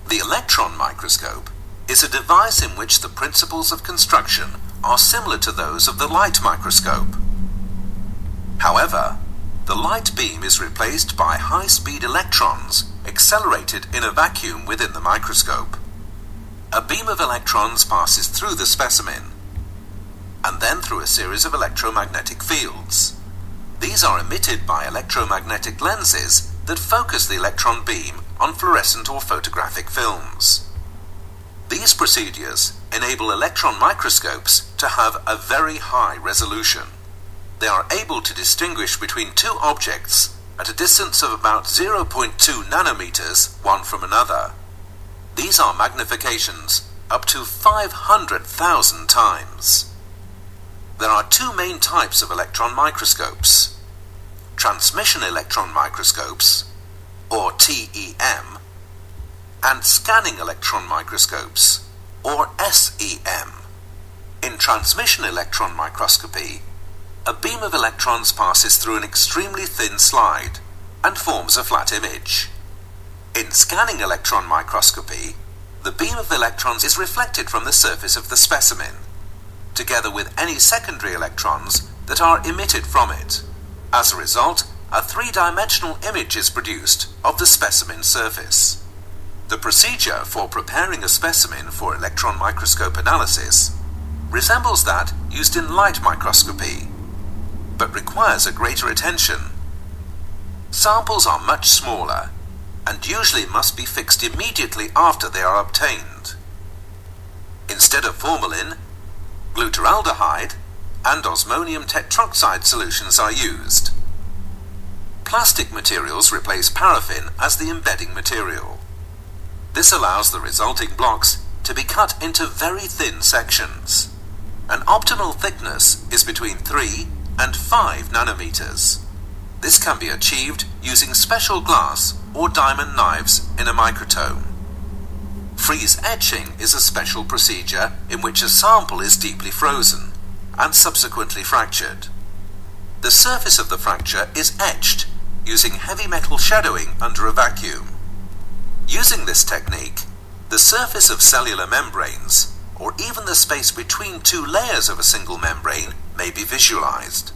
The electron microscope is a device in which the principles of construction are similar to those of the light microscope. However, the light beam is replaced by high-speed electrons accelerated in a vacuum within the microscope. A beam of electrons passes through the specimen and then through a series of electromagnetic fields. These are emitted by electromagnetic lenses that focus the electron beam on fluorescent or photographic films. These procedures enable electron microscopes to have a very high resolution. They are able to distinguish between two objects at a distance of about 0.2 nanometers one from another. These are magnifications up to 500,000 times. There are two main types of electron microscopes: transmission electron microscopes, or TEM, and scanning electron microscopes, or SEM. In transmission electron microscopy, a beam of electrons passes through an extremely thin slide and forms a flat image. In scanning electron microscopy, the beam of electrons is reflected from the surface of the specimen, together with any secondary electrons that are emitted from it. As a result, a three-dimensional image is produced of the specimen surface. The procedure for preparing a specimen for electron microscope analysis resembles that used in light microscopy, but requires a greater attention. Samples are much smaller and usually must be fixed immediately after they are obtained. Instead of formalin, glutaraldehyde and osmonium tetroxide solutions are used. Plastic materials replace paraffin as the embedding material. This allows the resulting blocks to be cut into very thin sections. An optimal thickness is between 3 and 5 nanometers. This can be achieved using special glass or diamond knives in a microtome. Freeze etching is a special procedure in which a sample is deeply frozen and subsequently fractured. The surface of the fracture is etched using heavy metal shadowing under a vacuum. Using this technique, the surface of cellular membranes, or even the space between two layers of a single membrane, may be visualized.